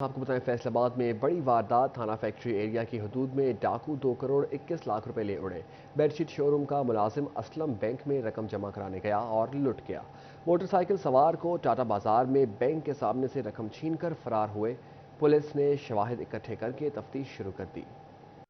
آپ کو بتائیں فیصل آباد میں بڑی واردات، تھانہ فیکٹری ایریا کی حدود میں ڈاکو 2 کروڑ 21 لاکھ روپے لے اڑے۔ بیڈ شیٹ شو روم کا ملازم اسلم بینک میں رقم جمع کرانے گیا اور لٹ گیا۔ موٹر سائیکل سوار کو ٹاٹا بازار میں بینک کے سامنے سے رقم چھین کر فرار ہوئے۔ پولیس نے شواہد اکٹھے کر کے تفتیش شروع کر دی۔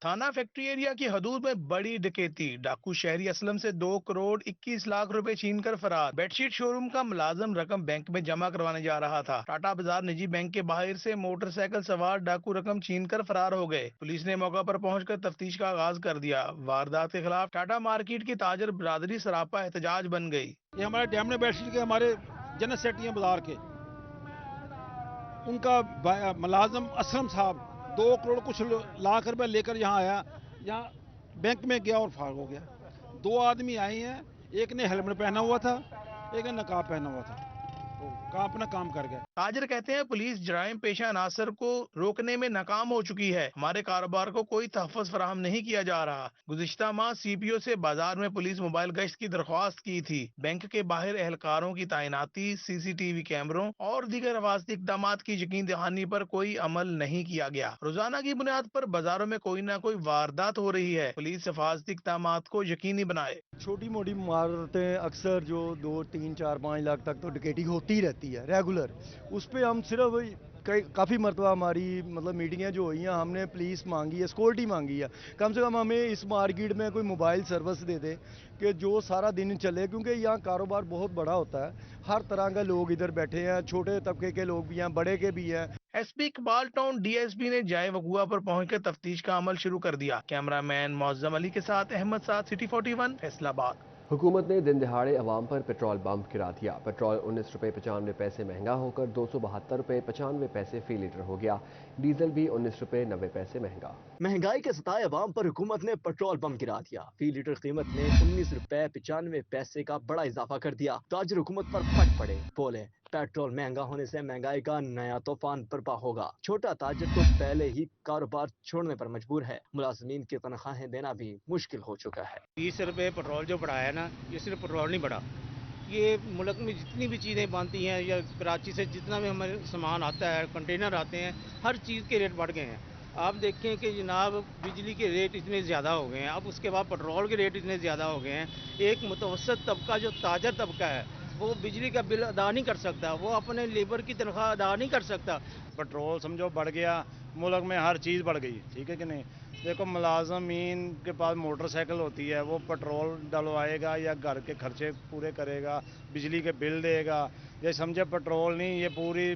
تھانہ فیکٹری ایریا کی حدود میں بڑی ڈکیتی، ڈاکو شہری اسلم سے 2 کروڑ 21 لاکھ روپے چھین کر فرار۔ بیڈ شیٹ شو روم کا ملازم رقم بینک میں جمع کروانے جا رہا تھا۔ ٹاٹا بازار نجی بینک کے باہر سے موٹر سائیکل سوار ڈاکو رقم چھین کر فرار ہو گئے۔ پولیس نے موقع پر پہنچ کر تفتیش کا آغاز کر دیا۔ واردات کے خلاف ٹاٹا مارکیٹ کی تاجر برادری سراپا احتجاج بن گئی۔ یہ ہمارے ڈیمن بیڈ شیٹ کے ہمارے جنت سیٹی ہیں بازار کے، ان کا ملازم اسلم صاحب 2 کروڑ کچھ لاکھ روپے لے کر یہاں آیا، یہاں بینک میں گیا اور فارغ ہو گیا۔ 2 آدمی آئے ہیں، ایک نے ہیلمٹ پہنا ہوا تھا، ایک نے نقاب پہنا ہوا تھا، وہ اپنا کام کر گیا۔ تاجر کہتے ہیں پولیس جرائم پیشہ عناصر کو روکنے میں ناکام ہو چکی ہے۔ ہمارے کاروبار کو کوئی تحفظ فراہم نہیں کیا جا رہا۔ گزشتہ ماہ سی پی او سے بازار میں پولیس موبائل گشت کی درخواست کی تھی۔ بینک کے باہر اہلکاروں کی تعیناتی، سی سی ٹی وی کیمروں اور دیگر حفاظتی اقدامات کی یقین دہانی پر کوئی عمل نہیں کیا گیا۔ روزانہ کی بنیاد پر بازاروں میں کوئی نہ کوئی واردات ہو رہی ہے۔ پولیس حفاظتی اقدامات کو یقینی بنائے۔ چھوٹی موٹی مہارتیں اکثر جو 2 3 4 5 لاکھ تک تو ڈکیٹی ہوتی رہتی ہے ریگولر، اس پہ ہم صرف کافی مرتبہ ہماری میٹنگیں جو ہوئی ہیں، ہم نے پولیس مانگی ہے، سیکورٹی مانگی ہے، کم سے کم ہمیں اس مارکیٹ میں کوئی موبائل سروس دے دے کہ جو سارا دن چلے، کیونکہ یہاں کاروبار بہت بڑا ہوتا ہے، ہر طرح کے لوگ ادھر بیٹھے ہیں، چھوٹے طبقے کے لوگ بھی ہیں، بڑے کے بھی ہیں۔ S P Iqbal town D S P نے جائے وقوع پر پہنچ کر تفتیش کا عمل شروع کر دیا۔ کیمرہ مین معظم علی کے ساتھ احمد سعد، سٹی 41، فیصل آباد۔ حکومت نے دن دہاڑے عوام پر پیٹرول بم گرا دیا۔ پیٹرول 19 روپے 95 پیسے مہنگا ہو کر 272 روپے 95 پیسے فی لیٹر ہو گیا۔ ڈیزل بھی 19 روپے 90 پیسے مہنگا۔ مہنگائی کے ستائے عوام پر حکومت نے پیٹرول بم گرا دیا۔ فی لیٹر قیمت میں 19 روپے 95 پیسے کا بڑا اضافہ کر دیا۔ تاجر حکومت پر پھٹ پڑے، بولے پیٹرول مہنگا ہونے سے مہنگائی کا نیا طوفان برپا ہوگا۔ چھوٹا تاجر تو پہلے ہی کاروبار چھوڑنے پر مجبور ہے، ملازمین کی تنخواہیں دینا بھی مشکل ہو چکا ہے۔ 20 روپے پیٹرول جو بڑھایا ہے نا، یہ صرف پیٹرول نہیں بڑھا، یہ ملک میں جتنی بھی چیزیں بنتی ہیں یا کراچی سے جتنا بھی ہمارے سامان آتا ہے، کنٹینر آتے ہیں، ہر چیز کے ریٹ بڑھ گئے ہیں۔ آپ دیکھیں کہ جناب بجلی کے ریٹ اتنے زیادہ ہو گئے ہیں، اب اس کے بعد پیٹرول کے ریٹ اتنے زیادہ ہو گئے ہیں۔ ایک متوسط طبقہ جو تاجر طبقہ ہے وہ بجلی کا بل ادا نہیں کر سکتا، وہ اپنے لیبر کی تنخواہ ادا نہیں کر سکتا۔ پیٹرول سمجھو بڑھ گیا، ملک میں ہر چیز بڑھ گئی، ٹھیک ہے کہ نہیں؟ دیکھو ملازمین کے پاس موٹر سائیکل ہوتی ہے، وہ پیٹرول ڈلوائے گا یا گھر کے خرچے پورے کرے گا، بجلی کے بل دے گا، یہ سمجھے پیٹرول نہیں، یہ پوری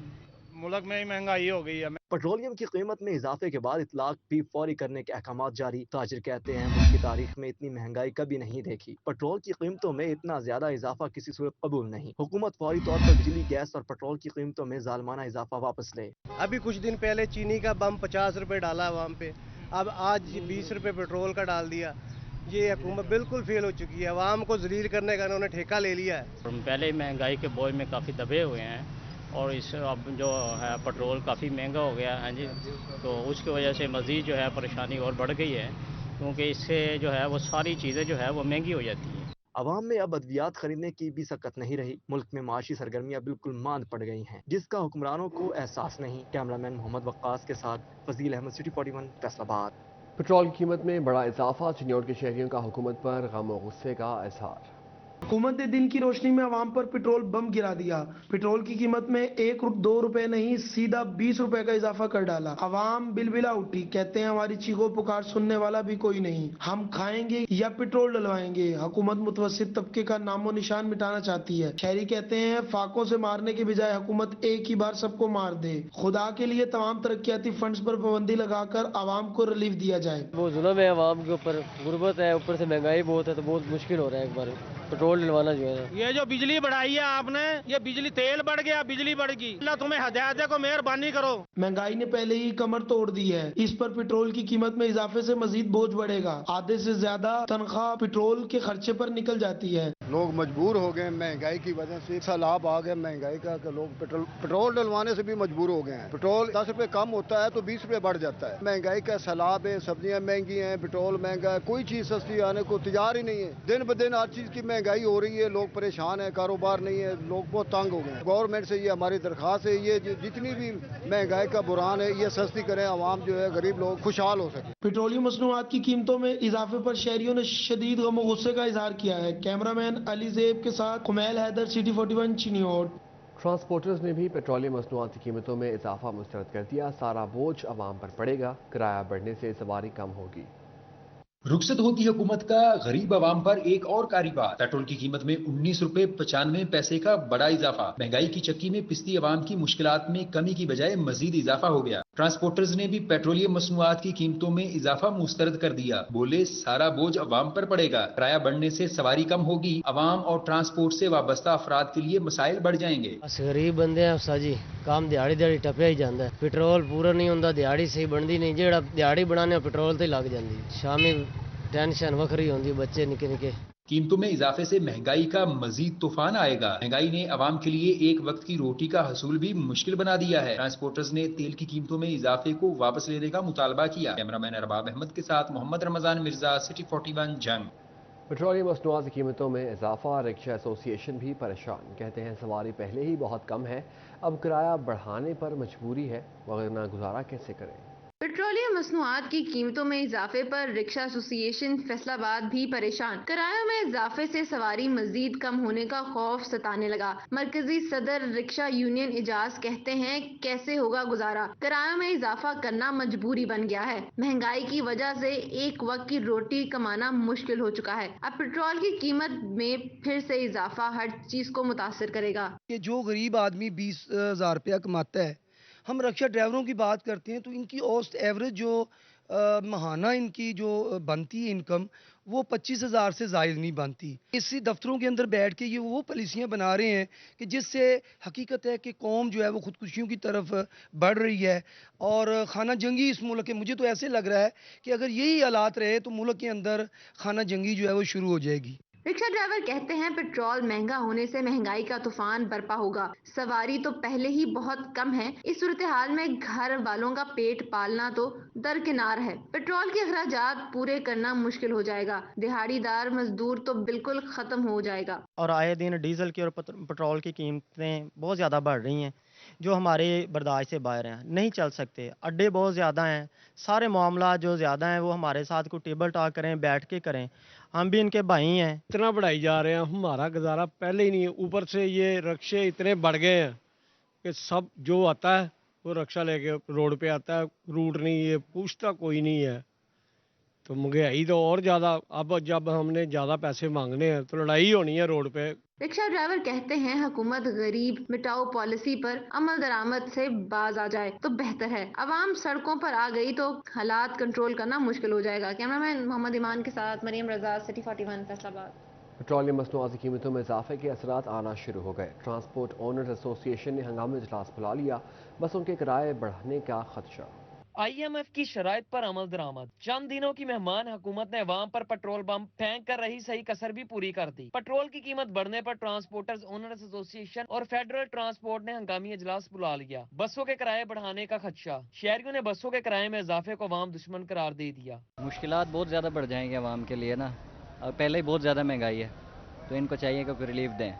ملک میں ہی مہنگائی ہو گئی ہے۔ پیٹرولیم کی قیمت میں اضافے کے بعد اطلاق بھی فوری کرنے کے احکامات جاری۔ تاجر کہتے ہیں ملک کی تاریخ میں اتنی مہنگائی کبھی نہیں دیکھی۔ پیٹرول کی قیمتوں میں اتنا زیادہ اضافہ کسی صورت قبول نہیں۔ حکومت فوری طور پر بجلی، گیس اور پیٹرول کی قیمتوں میں ظالمانہ اضافہ واپس لے۔ ابھی کچھ دن پہلے چینی کا بم 50 روپے ڈالا عوام پہ، اب آج 20 روپے پیٹرول کا ڈال دیا۔ یہ حکومت بالکل فیل ہو چکی ہے، عوام کو ذلیل کرنے کا انہوں نے ٹھیکہ لے لیا ہے۔ پہلے ہی مہنگائی کے بوجھ میں کافی دبے ہوئے ہیں اور اس اب جو ہے پیٹرول کافی مہنگا ہو گیا ہے جی، تو اس کی وجہ سے مزید جو ہے پریشانی اور بڑھ گئی ہے، کیونکہ اس سے جو ہے وہ ساری چیزیں جو ہے وہ مہنگی ہو جاتی ہیں۔ عوام میں اب ادویات خریدنے کی بھی سکت نہیں رہی۔ ملک میں معاشی سرگرمیاں بالکل ماند پڑ گئی ہیں، جس کا حکمرانوں کو احساس نہیں۔ کیمرہ مین محمد وقاص کے ساتھ فضیل احمد، سٹی 41، فیصل آباد۔ پیٹرول کی قیمت میں بڑا اضافہ، چنیوٹ کے شہریوں کا حکومت پر غم و غصے کا اظہار۔ حکومت نے دن کی روشنی میں عوام پر پیٹرول بم گرا دیا۔ پیٹرول کی قیمت میں 2 روپے نہیں، سیدھا 20 روپے کا اضافہ کر ڈالا۔ عوام بلبلا اٹھی، کہتے ہیں ہماری چیخو پکار سننے والا بھی کوئی نہیں، ہم کھائیں گے یا پیٹرول ڈلوائیں گے۔ حکومت متوسط طبقے کا نام و نشان مٹانا چاہتی ہے۔ شہری کہتے ہیں فاقوں سے مارنے کے بجائے حکومت ایک ہی بار سب کو مار دے۔ خدا کے لیے تمام ترقیاتی فنڈز پر پابندی لگا کر عوام کو ریلیف دیا جائے۔ وہ ظلم ہے عوام کے اوپر، غربت ہے، اوپر سے مہنگائی بہت ہے، تو بہت مشکل ہو رہا ہے ایک بار پیٹرول ڈلوانا جو ہے۔ یہ جو بجلی بڑھائی ہے آپ نے، یہ بجلی تیل بڑھ گیا، بجلی بڑھ گئی۔ اللہ تمہیں ہدایت ہے، کو مہربانی کرو۔ مہنگائی نے پہلے ہی کمر توڑ دی ہے، اس پر پیٹرول کی قیمت میں اضافے سے مزید بوجھ بڑھے گا۔ آدھے سے زیادہ تنخواہ پیٹرول کے خرچے پر نکل جاتی ہے۔ لوگ مجبور ہو گئے مہنگائی کی وجہ سے، سیلاب آ گیا مہنگائی کا کہ لوگ پیٹرول ڈلوانے سے بھی مجبور ہو گئے ہیں۔ پیٹرول 10 روپے کم ہوتا ہے تو 20 روپے بڑھ جاتا ہے۔ مہنگائی کا سیلاب ہے، سبزیاں مہنگی ہیں، پیٹرول مہنگا ہے، کوئی چیز سستی آنے کو تیار ہی نہیں ہے۔ دن بدن ہر چیز کی مہنگائی ہو رہی ہے، لوگ پریشان ہیں، کاروبار نہیں ہے، لوگ بہت تنگ ہو گئے ہیں۔ گورنمنٹ سے یہ ہماری درخواست ہے، یہ جتنی بھی مہنگائی کا بحران ہے یہ سستی کریں، عوام جو ہے غریب لوگ خوشحال ہو سکے۔ पेट्रोलियम मसनूआत की कीमतों में इजाफे पर शहरियों ने शदीद गम और गुस्से का इजहार किया है। कैमरामैन अली ज़ेब के साथ कुमैल हैदर, सिटी 41 चिनियोट। ट्रांसपोर्टर्स ने भी पेट्रोलियम मसनूआत की कीमतों में इजाफा मुस्तरद कर दिया। सारा बोझ अवाम पर पड़ेगा, किराया बढ़ने से सवारी कम होगी। रुखसत होती हुकूमत का गरीब आवाम पर एक और कारीबार। पेट्रोल की कीमत में 19 रुपए 95 पैसे का बड़ा इजाफा। महंगाई की चक्की में पिसती आवाम की मुश्किलात में कमी की बजाय मजीद इजाफा हो गया। ट्रांसपोर्टर्स ने भी पेट्रोलियम मसनूआत की कीमतों में इजाफा मुस्तरद कर दिया। बोले सारा बोझ अवाम पर पड़ेगा, किराया बढ़ने से सवारी कम होगी, अवाम और ट्रांसपोर्ट से वाबस्ता अफराद के लिए मसाइल बढ़ जाएंगे। बस गरीब बंदे हैं उस्ताद जी, काम दिहाड़ी टपया ही जाता है। पेट्रोल पूरा नहीं होता, दिहाड़ी सही बनती नहीं, जेड़ा दिहाड़ी बनाने पेट्रोल तो ही लग जाती। शामी टेंशन वखरी होती, बच्चे निके निके। कीमतों में इजाफे से महंगाई का मजीद तूफान आएगा। महंगाई ने अवाम के लिए एक वक्त की रोटी का हसूल भी मुश्किल बना दिया है। ट्रांसपोर्टर्स ने तेल की कीमतों में इजाफे को वापस लेने का मुतालबा किया। कैमरामैन अरबाब अहमद के साथ मोहम्मद रमजान मिर्जा, सिटी 41 जंग। पेट्रोलियम मसनूआत की कीमतों में इजाफा, रिक्शा एसोसिएशन भी परेशान। कहते हैं सवारी पहले ही बहुत कम है, अब किराया बढ़ाने पर मजबूरी है, वरना गुजारा कैसे करें। पेट्रोलियम मसनूआत की कीमतों में इजाफे पर रिक्शा एसोसिएशन फैसलाबाद भी परेशान। किरायों में इजाफे से सवारी मजीद कम होने का खौफ सताने लगा। मरकजी सदर रिक्शा यूनियन एजाज कहते हैं कैसे होगा गुजारा, किरायों में इजाफा करना मजबूरी बन गया है। महंगाई की वजह से एक वक्त की रोटी कमाना मुश्किल हो चुका है। अब पेट्रोल की कीमत में फिर से इजाफा हर चीज को मुतासिर करेगा। कि जो गरीब आदमी 20,000 रुपया कमाता है, हम रक्षा ड्राइवरों की बात करते हैं तो इनकी औसत एवरेज जो माहाना इनकी जो बनती है इनकम, वो 25,000 से ज़ायद नहीं बनती। इसी दफ्तरों के अंदर बैठ के ये वो पॉलिसियाँ बना रहे हैं कि जिससे हकीकत है कि कौम जो है वो खुदकुशियों की तरफ बढ़ रही है और खाना जंगी इस मुल्क के, मुझे तो ऐसे लग रहा है कि अगर यही हालात रहे तो मुल्क के अंदर खाना जंगी जो है वो शुरू हो जाएगी। रिक्शा ड्राइवर कहते हैं पेट्रोल महंगा होने से महंगाई का तूफान बरपा होगा। सवारी तो पहले ही बहुत कम है, इस सूरत हाल में घर वालों का पेट पालना तो दरकिनार है। पेट्रोल के अखराजात पूरे करना मुश्किल हो जाएगा। दिहाड़ीदार मजदूर तो बिल्कुल खत्म हो जाएगा। और आए दिन डीजल की और पेट्रोल की कीमतें बहुत ज़्यादा बढ़ रही हैं, जो हमारे बर्दाश्त से बाहर हैं। नहीं चल सकते, अड्डे बहुत ज़्यादा हैं, सारे मामला जो ज़्यादा हैं वो हमारे साथ कोई टेबल टॉक करें, बैठ के करें। हम भी इनके भाई हैं। इतना बढ़ाई जा रहे हैं, हमारा गुजारा पहले ही नहीं है। ऊपर से ये रक्शे इतने बढ़ गए हैं कि सब जो आता है वो रक्षा लेके रोड पे आता है, रूट नहीं है, पूछता कोई नहीं है। तो महंगाई तो और ज़्यादा, अब जब हमने ज़्यादा पैसे मांगने हैं तो लड़ाई होनी है रोड पे। रिक्शा ड्राइवर कहते हैं हुकूमत गरीब मिटाओ पॉलिसी पर अमल दरामद से बाज आ जाए तो बेहतर है। अवाम सड़कों पर आ गई तो हालात कंट्रोल करना मुश्किल हो जाएगा। कैमरामैन मोहम्मद ईमान के साथ मरियम रजा, सिटी 41 फैसलाबाद। पेट्रोलियम मसनूआत की कीमतों में इजाफे के असरात आना शुरू हो गए। ट्रांसपोर्ट ओनर्स एसोसिएशन ने हंगामी इजलास बुला लिया, बस उनके किराए बढ़ने का खदशा। IMF की शराइत पर अमल दरामद। चंद दिनों की मेहमान हुकूमत ने अवाम पर पेट्रोल बम फेंक कर रही सही कसर भी पूरी कर दी। पेट्रोल की कीमत बढ़ने पर ट्रांसपोर्टर्स ओनर्स एसोसिएशन और फेडरल ट्रांसपोर्ट ने हंगामी इजलास बुला लिया। बसों के किराए बढ़ाने का खदशा। शहरियों ने बसों के किराए में इजाफे को अवाम दुश्मन करार दे दिया। मुश्किलात बहुत ज्यादा बढ़ जाएंगे अवाम के लिए ना, और पहले ही बहुत ज्यादा महंगाई है, तो इनको चाहिए कि कोई रिलीफ दें।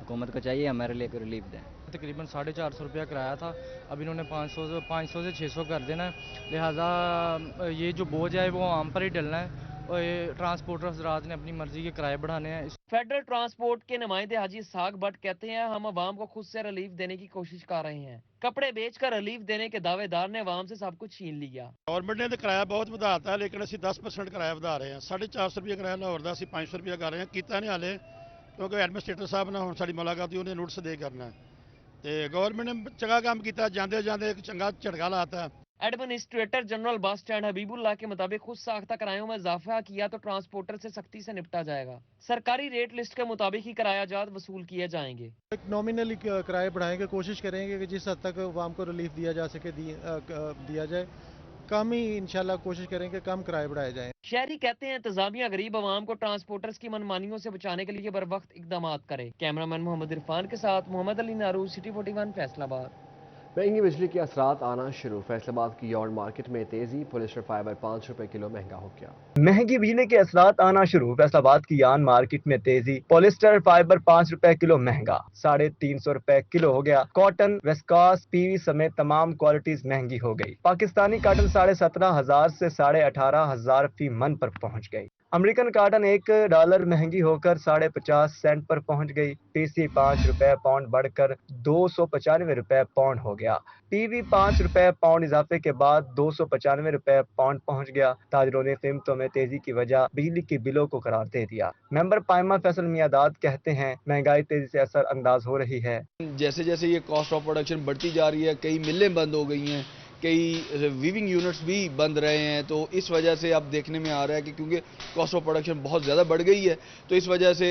हुकूमत को चाहिए हमारे लिए कोई रिलीफ दें। तकरीबन 450 रुपया किराया था, अब इन्होंने 500 से 600 कर देना है। लिहाजा ये जो बोझ है वो आम पर ही डलना है और ये ट्रांसपोर्टर हज़रात ने अपनी मर्जी के किराए बढ़ाने हैं। फेडरल ट्रांसपोर्ट के नुमाइंदे हाजी साग भट्ट कहते हैं हम अवाम को खुद से रिलीफ देने की कोशिश कर रहे हैं। कपड़े बेचकर रिलीफ देने के दावेदार ने अवाम से सब कुछ छीन लिया। गवर्नमेंट ने तो किराया बहुत ਵਧਾਤਾ है, लेकिन ਅਸੀਂ 10% किराया ਵਧਾ ਰਹੇ ਹਾਂ। 450 रुपये किराया लाहौर ਦਾ ਅਸੀਂ 500 रुपया कर रहे हैं। ਕੀਤਾ नहीं हाले क्योंकि एडमिनिस्ट्रेटर साहब ने ਹੁਣ ਸਾਡੀ ਮੁਲਾਕਾਤ ਹੋਈ, ਉਹਨੇ ਨੋਟਿਸ ਦੇ ਕਰਨਾ ਹੈ। ਤੇ ਗਵਰਨਮੈਂਟ ਨੇ ਚੰਗਾ ਕੰਮ ਕੀਤਾ, ਜਾਂਦੇ ਜਾਂਦੇ ਇੱਕ ਚੰਗਾ ਝਟਕਾ ਲਾਤਾ। Administrator general bus stand Habibullah के मुताबिक खुद साख्ता किरायों में इजाफा किया तो ट्रांसपोर्टर से सख्ती से निपटा जाएगा। सरकारी रेट लिस्ट के मुताबिक ही किरायाजात वसूल किए जाएंगे। एक नॉमिनली किराए बढ़ाएंगे, कोशिश करेंगे कि जिस हद तक आवाम को रिलीफ दिया जा सके दिया जाए। कम ही इंशाल्लाह कोशिश करें कि कम किराए बढ़ाए जाएं। शहरी कहते हैं इंतजामिया गरीब आवाम को ट्रांसपोर्टर्स की मनमानियों से बचाने के लिए बर वक्त इकदाम करे। कैमरामैन मोहम्मद इरफान के साथ मोहम्मद अली नारू, सिटी 41 फैसलाबाद। महंगी बिजली के असरात आना शुरू, फैसलाबाद की यार्ड मार्केट में तेजी, पॉलिस्टर फाइबर 5 रुपए किलो महंगा हो गया। महंगी बिजली के असरात आना शुरू, फैसलाबाद की यार्ड मार्केट में तेजी, पॉलिस्टर फाइबर 5 रुपए किलो महंगा, 350 रुपए किलो हो गया। कॉटन, वेस्कॉस, पीवी समेत तमाम क्वालिटीज महंगी हो गई। पाकिस्तानी कॉटन 17,500 से 18,500 फी मन पर पहुंच गई। अमेरिकन कॉटन $1 महंगी होकर 50 सेंट पर पहुंच गई। पीसी 5 रुपए पाउंड बढ़कर 295 रुपए पाउंड हो गया। पीवी 5 रुपए पाउंड इजाफे के बाद 295 रुपए पाउंड पहुंच गया। ताजरों ने कीमतों में तेजी की वजह बिजली के बिलों को करार दे दिया। मेंबर पाइमा फैसल मियादाद कहते हैं महंगाई तेजी से असर अंदाज हो रही है। जैसे जैसे ये कॉस्ट ऑफ प्रोडक्शन बढ़ती जा रही है, कई मिलें बंद हो गई हैं, कई वीविंग यूनिट्स भी बंद रहे हैं, तो इस वजह से अब देखने में आ रहा है कि क्योंकि कॉस्ट ऑफ प्रोडक्शन बहुत ज़्यादा बढ़ गई है तो इस वजह से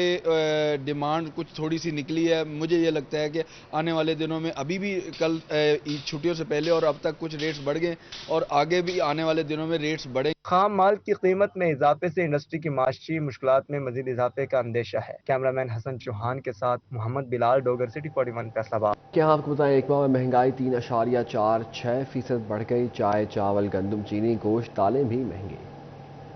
डिमांड कुछ थोड़ी सी निकली है। मुझे ये लगता है कि आने वाले दिनों में अभी भी कल छुट्टियों से पहले और अब तक कुछ रेट्स बढ़ गए और आगे भी आने वाले दिनों में रेट्स बढ़े। खाम माल की कीमत में इजाफे से इंडस्ट्री की माशी मुश्किलात में मजीद इजाफे का अंदेशा है। कैमरामैन हसन चौहान के साथ मोहम्मद बिलाल, डोगर, सिटी 41 फैसलाबाद। क्या आपको बताएं, एक माह में महंगाई 3.46% बढ़ गई। चाय, चावल, गंदम, चीनी, गोश्त, दालें भी महंगी।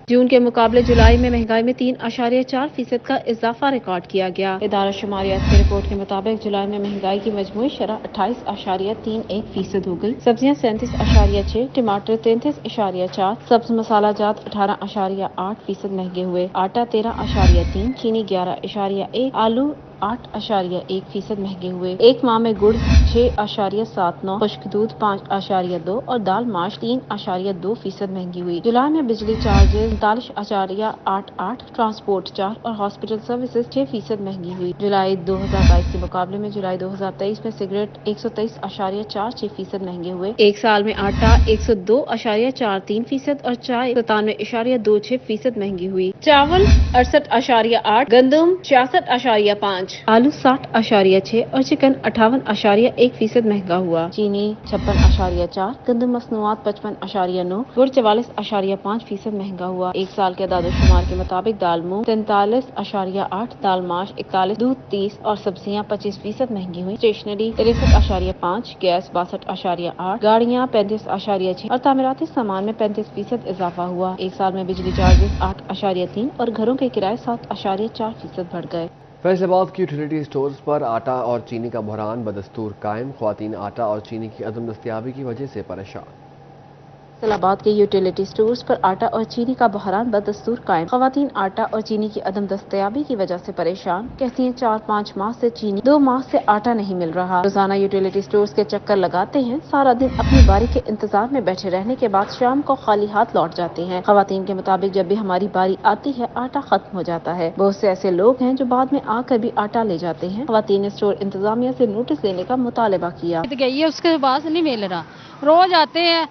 जून के मुकाबले जुलाई में महंगाई में 3.4% का इजाफा रिकॉर्ड किया गया। इदारा शुमारियात की रिपोर्ट के मुताबिक जुलाई में महंगाई की मजमूई शरह 28.31% हो गई। सब्जियां 37.6, टमाटर 33.4, सब्ज मसाला जात 18.8% महंगे हुए। आटा 13.3, चीनी 11.1, आलू 8.1% महंगे हुए। एक माह में गुड़ 6.79, खुश्क दूध 5.2 और दाल माश 3.2% महंगी हुई। जुलाई में बिजली चार्जेस 39.88, ट्रांसपोर्ट चार्ज और हॉस्पिटल सर्विसेज 6% महंगी हुई। जुलाई 2022 के मुकाबले में जुलाई 2023 में सिगरेट 123.46% महंगे हुए। एक साल में आटा 102.43% और चाय 97.26% महंगी हुई। चावल 68.8, गंदम 66.5, आलू 60.6 और चिकन 58.1% महंगा हुआ। चीनी 56.4, गंदम मसनूआत 55.9, गुड़ 44.5% महंगा हुआ। एक साल के अदाद-ओ-शुमार के मुताबिक दाल मूंग 43.8, दाल माश 41, दूध 30 और सब्जियां 25% महंगी हुई। स्टेशनरी 63.5, गैस 62.8, गाड़ियां 35.6 और तामीराती सामान में 35% इजाफा हुआ। एक साल में बिजली चार्जेस 8.3 और घरों के किराए 7.4% बढ़ गए। फैसलाबाद की यूटिलिटी स्टोर्स पर आटा और चीनी का बहरान बदस्तूर कायम, ख्वातीन आटा और चीनी की अदम दस्तयाबी की वजह से परेशान। फैसलाबाद के यूटिलिटी स्टोर्स पर आटा और चीनी का बहरान बदस्तूर कायम, ख्वातीन आटा और चीनी की अदम दस्तयाबी की वजह से परेशान। कहती हैं 4-5 माह से चीनी, 2 माह से आटा नहीं मिल रहा। रोजाना यूटिलिटी स्टोर्स के चक्कर लगाते हैं, सारा दिन अपनी बारी के इंतजार में बैठे रहने के बाद शाम को खाली हाथ लौट जाते हैं। ख्वातीन के मुताबिक जब भी हमारी बारी आती है आटा खत्म हो जाता है। बहुत से ऐसे लोग हैं जो बाद में आकर भी आटा ले जाते हैं। ख्वातीन ने स्टोर इंतजामिया से नोटिस देने का मुतालबा किया। उसके बाद नहीं मिल रहा, रोज आते हैं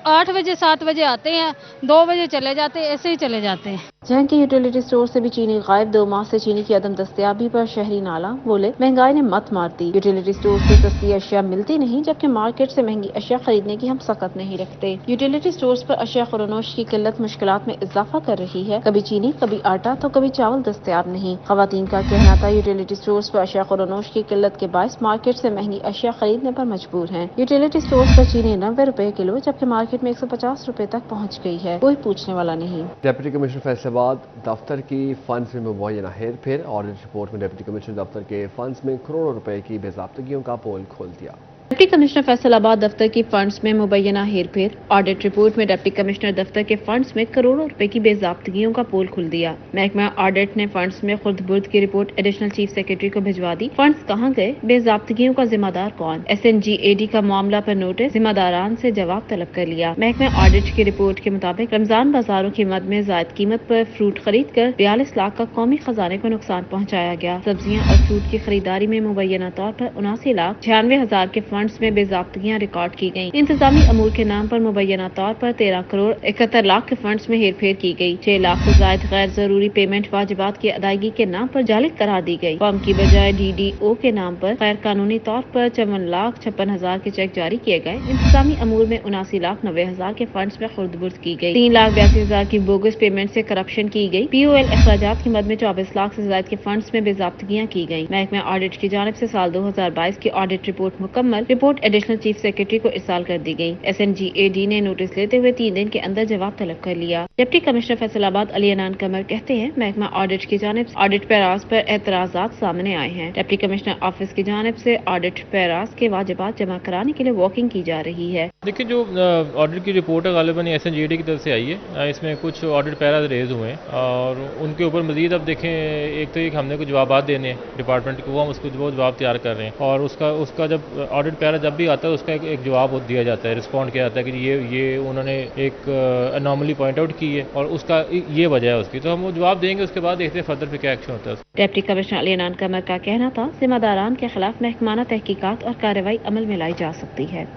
8 बजे 7 बजे आते हैं, 2 बजे चले जाते हैं, ऐसे ही चले जाते हैं। जहां के यूटिलिटी स्टोर से भी चीनी गायब। 2 माह से चीनी की अदम दस्तयाबी पर शहरी नाला बोले महंगाई ने मत मारती। यूटिलिटी स्टोर से सस्ती अशिया मिलती नहीं, जबकि मार्केट से महंगी अशिया खरीदने की हम सकत नहीं रखते। यूटिलिटी स्टोर्स पर अशिया खुरनोश की किल्लत मुश्किलात में इजाफा कर रही है। कभी चीनी, कभी आटा तो कभी चावल दस्तयाब नहीं। ख्वातीन का कहना था यूटिलिटी स्टोर्स पर अशिया खुरनोश की किल्लत के बायस मार्केट से महंगी अशिया खरीदने पर मजबूर है। यूटिलिटी स्टोर्स पर चीनी 90 रुपए किलो, जबकि मार्केट में 150 रुपए तक पहुँच गई है। कोई पूछने वाला नहीं। डिप्टी कमिश्नर फैसलाबाद दफ्तर की फंड्स में मुबैना हेर फेर। ऑडिट रिपोर्ट में डिप्टी कमिश्नर दफ्तर के फंड्स में करोड़ों रुपए की बेज़ाब्तगियों का पोल खोल दिया। डिप्टी कमिश्नर फैसलाबाद दफ्तर की फंड्स में मुबैना हेरफेर। ऑडिट रिपोर्ट में डिप्टी कमिश्नर दफ्तर के फंड्स में करोड़ों रुपए की बेज़ाब्तगियों का पोल खुल दिया। महकमा ऑडिट ने फंड्स में खुर्द बुर्द की रिपोर्ट एडिशनल चीफ सेक्रेटरी को भिजवा दी। फंड्स कहां गए, बेज़ाब्तगियों का जिम्मेदार कौन, SNGAD का मामला पर नोटिस, जिम्मेदारान से जवाब तलब कर लिया। महकमा ऑडिट की रिपोर्ट के मुताबिक रमजान बाजारों की मद में जायद कीमत पर फ्रूट खरीद कर 42 लाख का कौमी खजाने को नुकसान पहुँचाया गया। सब्जियाँ और फ्रूट की खरीदारी में मुबैना तौर पर 79,96,000 के फंड्स में बेजाब्तगियां रिकॉर्ड की गयी। इंतजामी अमूर के नाम पर मुबैना तौर पर 13 करोड़ 71 लाख के फंड्स में हेरफेर की गई। 6 लाख से जायद गैर जरूरी पेमेंट वाजिबात की अदायगी के नाम पर जाली करार दी गई। फर्म की बजाय DDO के नाम पर गैर कानूनी तौर पर 54,56,000 के चेक जारी किए गए। इंतजामी अमूर में 79,90,000 के फंड्स में खुर्द-बुर्द की गई। 3,82,000 की बोगस पेमेंट से करप्शन की गई। POL अखराजात की मद में 24 लाख से ज्यादा के फंड्स में बेजाब्तगियां की गई। महकमा ऑडिट की जानिब से साल 2022 की ऑडिट रिपोर्ट मुकम्मल रिपोर्ट एडिशनल चीफ सेक्रेटरी को इरसाल कर दी गई। SNGAD ने नोटिस लेते हुए 3 दिन के अंदर जवाब तलब कर लिया। डिप्टी कमिश्नर फैसलाबाद अली अनान कमर कहते हैं महकमा ऑडिट की जानिब से ऑडिट पैराज पर एतराजात सामने आए हैं। डिप्टी कमिश्नर ऑफिस की जानिब से ऑडिट पैराज के वाजिबात जमा कराने के लिए वॉकिंग की जा रही है। देखिए, जो ऑडिट की रिपोर्ट है गालिबन SNGAD की तरफ से आई है। इसमें कुछ ऑडिट पैराज रेज हुए हैं और उनके ऊपर मजीद अब देखें, एक तो एक हमने कुछ जवाब देने हैं डिपार्टमेंट को, हम उसको वो जवाब तैयार कर रहे हैं और उसका जब ऑडिट पैरा जब भी आता है उसका एक जवाब दिया जाता है, रिस्पॉन्ड किया जाता है कि ये उन्होंने एक अनॉमली पॉइंट आउट की है और उसका ये वजह है उसकी, तो हम वो जवाब देंगे। उसके बाद देखते हैं फर्दर पे क्या एक्शन होता है। डिप्टी कमिश्नर अली अनान कमर का कहना था जिम्मेदारान के खिलाफ महकमाना तहकीकात और कार्रवाई अमल में लाई जा सकती है।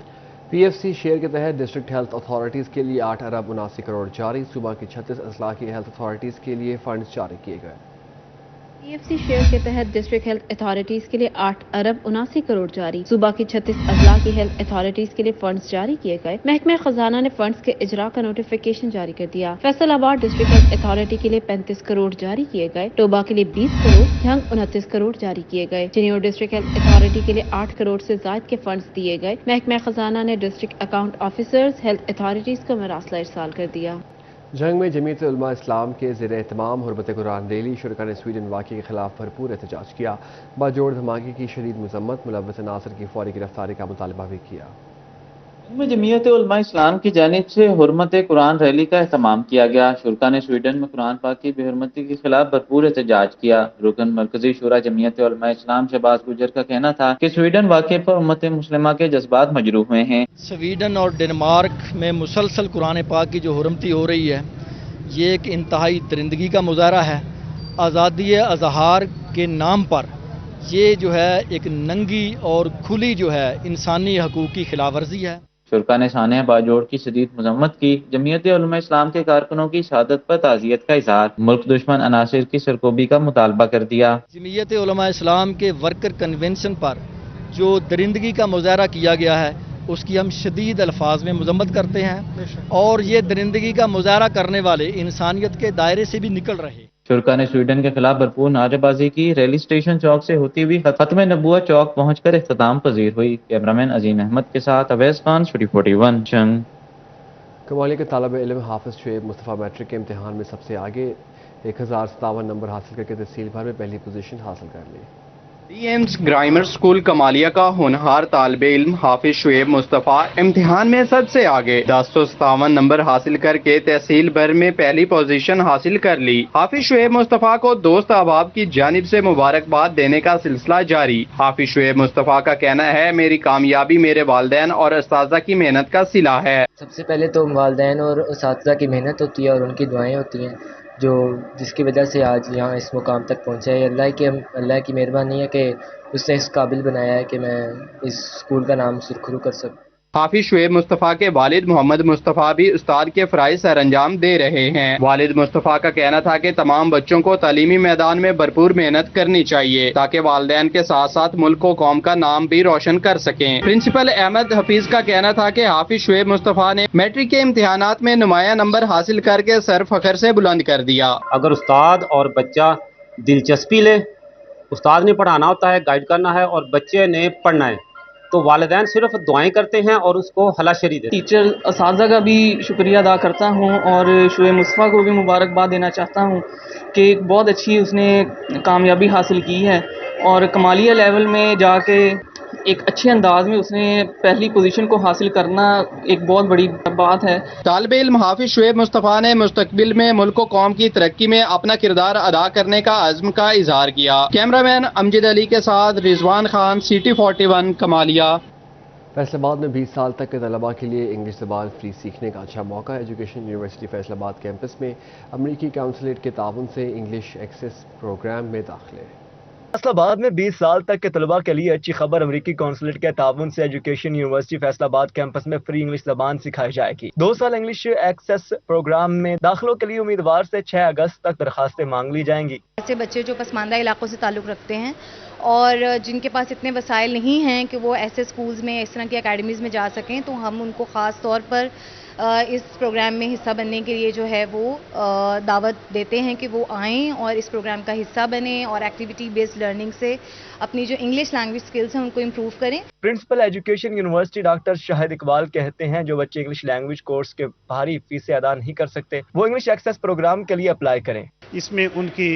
PFC शेयर के तहत डिस्ट्रिक्ट हेल्थ अथॉरिटीज़ के लिए 8 अरब 79 करोड़ जारी। सूबा की 36 अजला की हेल्थ अथॉरिटीज़ के लिए फंड जारी किए गए। PFC शेयर के तहत डिस्ट्रिक्ट हेल्थ अथॉरिटीज के लिए 8 अरब 79 करोड़ जारी। सूबा की 36 अजला की हेल्थ अथॉरिटीज के लिए फंड्स जारी किए गए। महकमा खजाना ने फंड्स के इजरा का नोटिफिकेशन जारी कर दिया। फैसलाबाद डिस्ट्रिक्ट हेल्थ अथॉरिटी के लिए 35 करोड़ जारी किए गए। टोबा के लिए 20 करोड़, झंग 29 करोड़ जारी किए गए। चिन्योर डिस्ट्रिक्ट हेल्थ अथॉरिटी के लिए 8 करोड़ से ज्यादा के फंड्स दिए गए। महकमा खजाना ने district account officers health authorities को मरासला इरसाल कर दिया। जंग में जमीयत उलमा इस्लाम के ज़ेर एहतमाम हुर्मत कुरान रैली शुरा ने स्वीडन वाक़े के खिलाफ भरपूर एहतजाज किया। बाजोड़ धमाके की शदीद मजम्मत, मुलव्वस नासिर की फौरी गिरफ्तारी का मुतालबा भी किया। में जमीयत उलमा इस्लाम की जानिब से हुर्मत कुरान रैली का एहतमाम किया गया। शुरा ने स्वीडन में कुरान पाक की बेहुरमती के खिलाफ भरपूर एहतजाज किया। रुकन मरकजी शुरा जमीयत उलमा इस्लाम शहबाज गुजर का कहना था कि स्वीडन वाक़े पर उम्मत मुस्लिमा के जज्बात मजरूह हुए हैं। स्वीडन और डेनमार्क में मुसलसल कुरान पाक की जो हुरमती हो रही है, ये एक इंतहाई दरिंदगी का मुजाहरा है। आज़ादी अज़हार के नाम पर ये जो है एक नंगी और खुली जो है इंसानी हकूक़ की खिलाफवर्जी है। शुरा ने सानिया बाजोड़ की शदीद मजम्मत की। जमीयत उलमा इस्लाम के कारकुनों की शहादत पर ताज़ियत का इजहार, मुल्क दुश्मन अनासिर की सरकोबी का मुतालबा कर दिया। जमीयत उलमा इस्लाम के वर्कर कन्वेंशन पर जो दरिंदगी का मुजाहरा किया गया है, उसकी हम शदीद अल्फाज में मजम्मत करते हैं और ये दरिंदगी का मुजाहरा करने वाले इंसानियत के दायरे से भी निकल रहे। शुरा ने स्वीडन के खिलाफ भरपूर नारेबाजी की। रैली स्टेशन चौक से होती हुई खत्म नबुआ चौक पहुंचकर इख्तिताम पजीर हुई। कैमरामैन अजीम अहमद के साथ अवैस खान, Studio 41 जंग। कमाली के तालिब इल्म हाफिज शुएब मुस्तफ़ा मैट्रिक के इम्तिहान में सबसे आगे 1057 नंबर हासिल करके तहसील भर में पहली पोजीशन हासिल कर ली। DM's ग्रामर स्कूल कमालिया का होनहार तालिबे इल्म हाफिज शुएब मुस्तफ़ा इम्तिहान में सबसे आगे 1057 नंबर हासिल करके तहसील भर में पहली पोजीशन हासिल कर ली। हाफिज शुएब मुस्तफ़ा को दोस्त अहबाब की जानिब से मुबारकबाद देने का सिलसिला जारी। हाफिज शुएब मुस्तफ़ा का कहना है, मेरी कामयाबी मेरे वालिदैन और उस्ताज़ा की मेहनत का सिला है। सबसे पहले तो वालिदैन और उस्ताज़ा की मेहनत होती है और उनकी दुआएं होती हैं, जो जिसकी वजह से आज यहाँ इस मुकाम तक पहुँचा है। अल्लाह की मेहरबानी है कि उसने इस काबिल बनाया है कि मैं इस स्कूल का नाम सुरखरू कर सकूँ। हाफिज शुएब मुस्तफ़ा के वालिद मोहम्मद मुस्तफ़ा भी उस्ताद के फ़राइज़ सर अंजाम दे रहे हैं। वालिद मुस्तफ़ा का कहना था कि तमाम बच्चों को तालीमी मैदान में भरपूर मेहनत करनी चाहिए ताकि वालिदैन के साथ साथ मुल्क को कौम का नाम भी रोशन कर सकें। प्रिंसिपल अहमद हफीज का कहना था कि हाफिज शुएब मुस्तफ़ा ने मैट्रिक के इम्तिहानात में नुमाया नंबर हासिल करके सर फखर से बुलंद कर दिया। अगर उस्ताद और बच्चा दिलचस्पी ले, उस्ताद ने पढ़ाना होता है, गाइड करना है और बच्चे ने पढ़ना है, तो वालिदैन सिर्फ दुआएं करते हैं और उसको हलाशरी देते हैं। टीचर असातिज़ा का भी शुक्रिया अदा करता हूं और शुएब मुस्तफ़ा को भी मुबारकबाद देना चाहता हूं कि बहुत अच्छी उसने कामयाबी हासिल की है और कमालिया लेवल में जाके एक अच्छे अंदाज में उसने पहली पोजीशन को हासिल करना एक बहुत बड़ी बात है। तालिबे इल्म हाफिज शुएब मुस्तफ़ा ने मुस्तकबिल में मुल्क कौम की तरक्की में अपना किरदार अदा करने का अज़्म का इजहार किया। कैमरामैन अमजद अली के साथ रिजवान खान, City 41 कमालिया। फैसलाबाद में 20 साल तक के तलबा के लिए इंग्लिश ज़बान फ्री सीखने का अच्छा मौका है। एजुकेशन यूनिवर्सिटी फैसलाबाद कैंपस में अमरीकी काउंसलेट के ताउन से इंग्लिश एक्सेस प्रोग्राम में दाखिले। फैसलाबाद में 20 साल तक के तलबा के लिए अच्छी खबर। अमरीकी कौंसलेट के ताउन से एजुकेशन यूनिवर्सिटी फैसलाबाद कैंपस में फ्री इंग्लिश जबान सिखाई जाएगी। 2 साल इंग्लिश एक्सेस प्रोग्राम में दाखिलों के लिए उम्मीदवार से 6 अगस्त तक दरखास्तें मांग ली जाएंगी। ऐसे बच्चे जो पसमानदा इलाकों से ताल्लुक़ रखते हैं और जिनके पास इतने वसाइल नहीं हैं कि वो ऐसे स्कूल्स में, इस तरह की अकेडमीज़ में जा सकें, तो हम उनको ख़ास तौर पर इस प्रोग्राम में हिस्सा बनने के लिए जो है वो दावत देते हैं कि वो आएँ और इस प्रोग्राम का हिस्सा बनें और एक्टिविटी बेस्ड लर्निंग से अपनी जो इंग्लिश लैंग्वेज स्किल्स हैं उनको इम्प्रूव करें। Principal education university doctor Shahid Iqbal कहते हैं जो बच्चे इंग्लिश लैंग्वेज कोर्स के भारी फीसें अदा नहीं कर सकते वो इंग्लिश एक्सेस प्रोग्राम के लिए अप्लाई करें। इसमें उनकी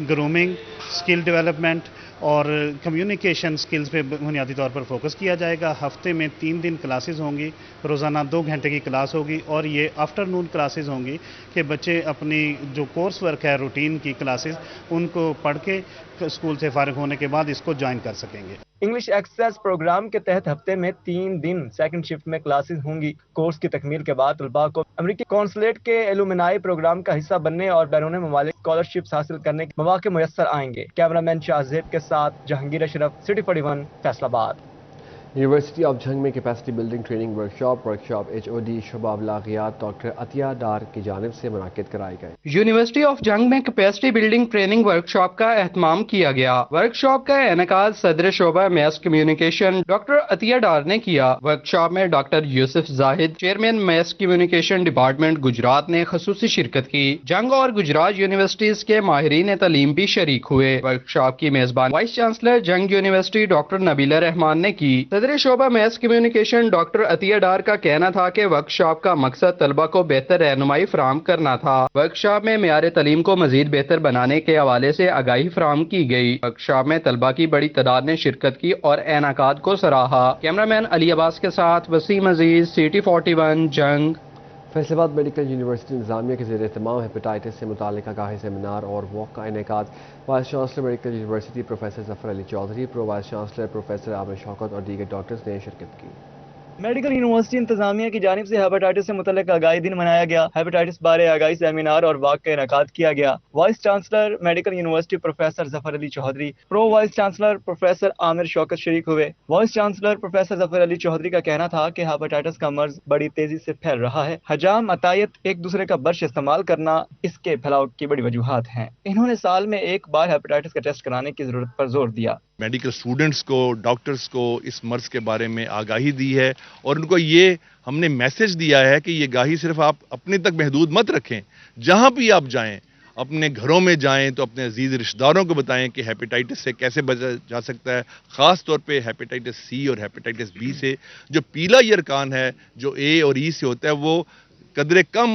ग्रूमिंग, स्किल डेवलपमेंट और कम्युनिकेशन स्किल्स पे बुनियादी तौर पर फोकस किया जाएगा। हफ्ते में 3 दिन क्लासेस होंगी, रोज़ाना 2 घंटे की क्लास होगी और ये आफ्टरनून क्लासेस होंगी कि बच्चे अपनी जो कोर्स वर्क है, रूटीन की क्लासेस, उनको पढ़ के स्कूल से फारिग होने के बाद इसको ज्वाइन कर सकेंगे। इंग्लिश एक्सेस प्रोग्राम के तहत हफ्ते में 3 दिन सेकंड शिफ्ट में क्लासेस होंगी। कोर्स की तकमील के बाद तलबा को अमेरिकी कौंसलेट के एलुमनाई प्रोग्राम का हिस्सा बनने और बैरून ममालिक स्कॉलरशिप्स हासिल करने के मौके मुयस्सर आएंगे। कैमरामैन शाहजेब के साथ Jahangir Ashraf, city 41, Faisalabad. University of Jhang में capacity building training workshop HOD शुबा अबलागियात डॉक्टर अतिया डार की जानिब से मुनाकिद कराए गए। यूनिवर्सिटी ऑफ झंग में कैपेसिटी बिल्डिंग ट्रेनिंग वर्कशॉप का एहतमाम किया गया। वर्कशॉप का इनेकाद सदर शोबा मैस कम्युनिकेशन डॉक्टर अतिया डार ने किया। वर्कशॉप में doctor Yusuf Zahid, chairman mess communication department Gujarat ने खसूसी शिरकत की। झंग और गुजरात यूनिवर्सिटीज के माहिरीन तालीम भी शरीक हुए। वर्कशॉप की मेजबान vice chancellor Jhang university doctor Nabila Rahman ने की। सदर शोबा मैस कम्युनिकेशन डॉक्टर अतिया डार का कहना था कि वर्कशॉप का मकसद तलबा को बेहतर रहनुमाई फराहम करना था। वर्कशॉप में मेयार तालीम को मजीद बेहतर बनाने के हवाले से आगाही फराहम की गई। वर्कशॉप में तलबा की बड़ी तादाद ने शिरकत की और एनाकाद को सराहा। कैमरामैन अली अब्बास के साथ वसीम अजीज, सिटी 41, जंग। फैसलाबाद मेडिकल यूनिवर्सिटी इंतजामिया के ज़ेर एहतमाम हेपेटाइटिस से मुतालिक आगाही सेमिनार और वॉक का इनेकाद। Vice chancellor medical university professor Zafar Ali Chaudhry, pro vice chancellor professor Aamir Shaukat और दीगर डॉक्टर्स ने शिरकत की। मेडिकल यूनिवर्सिटी इंतजामिया की जानिब से हेपेटाइटिस से मुतल्लिक आगाही दिन मनाया गया। हेपेटाइटिस बारे आगाही सेमिनार और वाक का इनेकाद किया गया। Vice chancellor medical university professor Zafar Ali Chaudhry, pro vice chancellor professor Aamir Shaukat शरीक हुए। Vice chancellor professor Zafar Ali Chaudhry का कहना था कि हेपेटाइटिस का मर्ज बड़ी तेजी से फैल रहा है। हजाम, अतायत, एक दूसरे का बर्श इस्तेमाल करना इसके फैलाव की बड़ी वजूहात हैं। इन्होंने साल में एक बार हेपेटाइटिस का टेस्ट कराने की जरूरत पर जोर दिया। मेडिकल स्टूडेंट्स को, डॉक्टर्स को इस मर्ज के बारे में आगाही दी है और उनको ये हमने मैसेज दिया है कि ये आगाही सिर्फ आप अपने तक महदूद मत रखें। जहां भी आप जाएं, अपने घरों में जाएं तो अपने अजीज रिश्तेदारों को बताएं कि हेपेटाइटिस से कैसे बचा जा सकता है। ख़ास तौर पे हेपेटाइटिस C और हेपेटाइटिस B से। जो पीला यरकान है, जो A और E से होता है, वो कदरे कम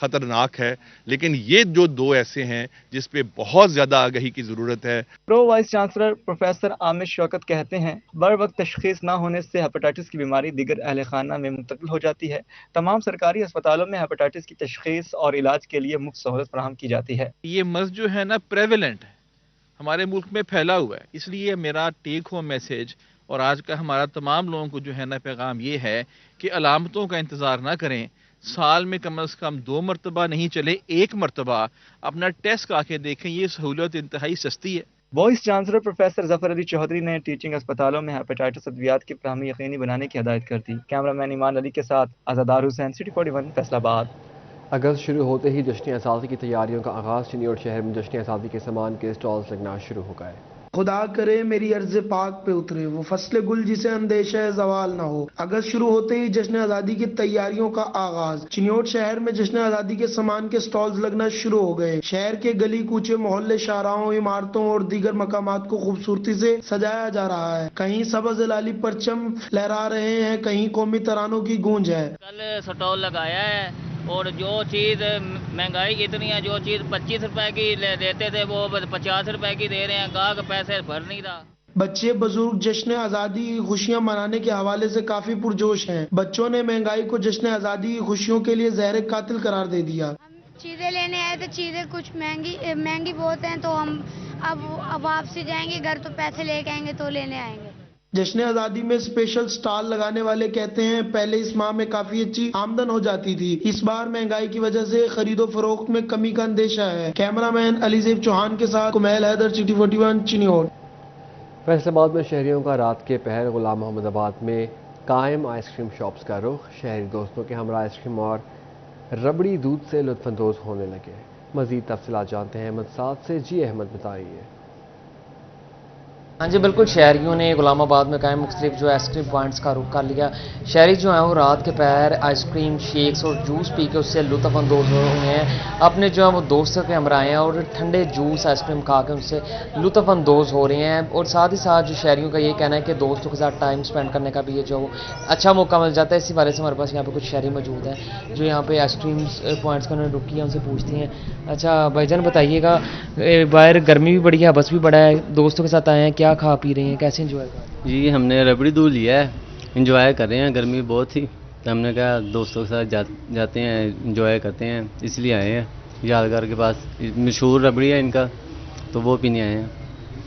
खतरनाक है, लेकिन ये जो 2 ऐसे हैं जिस पे बहुत ज्यादा आगाही की जरूरत है। Pro vice chancellor professor Aamir Shaukat कहते हैं बर वक्त तशखीस न होने से हेपेटाइटिस की बीमारी दीगर अहल खाना में मुंतकिल हो जाती है। तमाम सरकारी अस्पतालों में हेपेटाइटिस की तशखीस और इलाज के लिए मुफ्त सहूलत फराहम की जाती है। ये मर्ज जो है ना प्रेवलेंट है, हमारे मुल्क में फैला हुआ है। इसलिए मेरा टेक होम मैसेज और आज का हमारा तमाम लोगों को जो है ना पैगाम ये है कि अलामतों का इंतजार ना करें। साल में कम से कम 2 मरतबा नहीं चले 1 मरतबा अपना टेस्ट आके देखें। ये सहूलत इंतहाई सस्ती है। Vice chancellor professor Zafar Ali Chaudhry ने टीचिंग अस्पतालों में हेपेटाइटिस अद्वियात की फराहमी यकीनी बनाने की हिदायत कर दी। कैमरामैन ईमान अली के साथ आज़ादार हुसैन, सिटी 41, फैसलाबाद। अगस्त शुरू होते ही जश्न आज़ादी की तैयारियों का आगाज़। चिन्योट शहर में जश्न आज़ादी के सामान के स्टॉल्स लगना शुरू हो गए। खुदा करे मेरी अर्ज़ पाक पे उतरे वो फसले गुल जिसे अंदेशा ज़वाल ना हो। अगस्त शुरू होते ही जश्न आज़ादी की तैयारियों का आगाज। चिन्योट शहर में जश्न आज़ादी के सामान के स्टॉल्स लगना शुरू हो गए। शहर के गली कूचे, मोहल्ले, शाहराहों, इमारतों और दीगर मकामात को खूबसूरती से सजाया जा रहा है। कहीं सबज लाली परचम लहरा रहे हैं, कहीं कौमी तरानों की गूंज है। कल स्टॉल लगाया है और जो चीज़ महंगाई इतनी है, जो चीज़ 25 रुपए की देते थे वो 50 रुपए की दे रहे हैं। गाहक पैसे भर नहीं रहा। बच्चे बुजुर्ग जश्न आज़ादी की खुशियां मनाने के हवाले से काफी पुरजोश हैं। बच्चों ने महंगाई को जश्न आज़ादी की खुशियों के लिए जहर कातिल करार दे दिया। चीज़ें लेने आए तो चीज़ें कुछ महंगी बहुत हैं, तो हम अब वापसी जाएंगे घर तो पैसे लेके आएंगे तो लेने आएंगे। जश्न आज़ादी में स्पेशल स्टॉल लगाने वाले कहते हैं पहले इस माह में काफी अच्छी आमदन हो जाती थी, इस बार महंगाई की वजह से खरीदो फरोख्त में कमी का अंदेशा है। कैमरामैन अलीजेब चौहान के साथ कुमैल हैदर, सिटी 41 चिन्योट। फैसलाबाद में शहरियों का रात के पहर गुलाम मोहम्मदाबाद में कायम आइसक्रीम शॉप्स का रुख। शहरी दोस्तों के हमरा आइसक्रीम और रबड़ी दूध से लुत्फानंदोज होने लगे। मजीद तफसीलात जानते हैं अहमद साद से। जी अहमद बताइए। हाँ जी बिल्कुल, शहरियों ने गुलामाबाद में कायम मुख्तलिफ जो आइसक्रीम पॉइंट्स का रुख कर लिया। शहरी जो हैं वो रात के पहर आइसक्रीम, शेक्स और जूस पी के उससे लुत्फानंदोज हुए हैं। अपने जो है वो दोस्तों के हमरा आए हैं और ठंडे जूस आइसक्रीम खा के उनसे लुत्फानंदोज हो रहे हैं। और साथ ही साथ जो शहरियों का ये कहना है कि दोस्तों के साथ टाइम स्पेंड करने का भी ये जो अच्छा मौका मिल जाता है। इसी बारे से हमारे पास यहाँ पे कुछ शहरी मौजूद हैं जो यहाँ पे आइसक्रीम पॉइंट्स का उन्होंने रुक किया, उनसे पूछती हैं। अच्छा भाईजान बताइएगा, बाहर गर्मी भी बड़ी है, बस भी बड़ा है, दोस्तों के साथ आए हैं, क्या खा पी रहे हैं, कैसे एंजॉय कर रहे हैं? जी हमने रबड़ी दूध लिया है, एंजॉय कर रहे हैं। गर्मी बहुत थी तो हमने कहा दोस्तों के साथ जाते हैं, एंजॉय करते हैं, इसलिए आए हैं। यादगार के पास मशहूर रबड़ी है इनका, तो वो पीने आए हैं।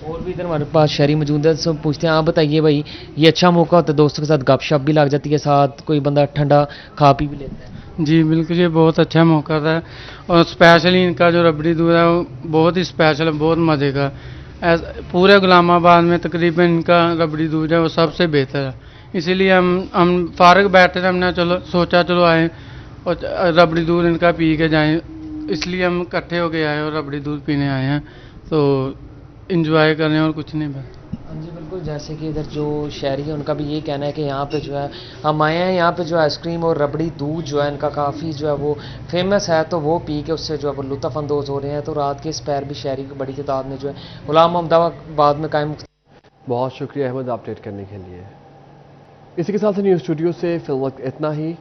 और भी इधर हमारे पास शहरी मौजूद है, सब पूछते हैं। आप बताइए भाई, ये अच्छा मौका होता है, दोस्तों के साथ गपशप भी लग जाती है, साथ कोई बंदा ठंडा खा पी भी लेता है। जी बिल्कुल, ये बहुत अच्छा मौका था। और स्पेशली इनका जो रबड़ी दूध है वो बहुत ही स्पेशल है, बहुत मज़े का। पूरे गुलामाबाद में तकरीबन इनका रबड़ी दूध है वो सबसे बेहतर है। इसीलिए हम फारग बैठे थे, हमने सोचा चलो आए और रबड़ी दूध इनका पी के जाएं, इसलिए हम इकट्ठे हो के आए और रबड़ी दूध पीने आए हैं। तो इंजॉय कर रहे हैं और कुछ नहीं बस। हाँ जी बिल्कुल, जैसे कि इधर जो शहरी है उनका भी ये कहना है कि यहाँ पे जो है हम आए हैं, यहाँ पे जो आइसक्रीम और रबड़ी दूध जो है इनका काफ़ी जो है वो फेमस है, तो वो पी के उससे जो है वो लुत्फानंदोज हो रहे हैं। तो रात के इस पैर भी शहरी की बड़ी तादाद में जो है गुलाम मोहम्मदाबाद में कायम। बहुत शुक्रिया अहमद अपडेट करने के लिए। इसी के साथ न्यूज़ स्टूडियो से फिल वक्त इतना ही।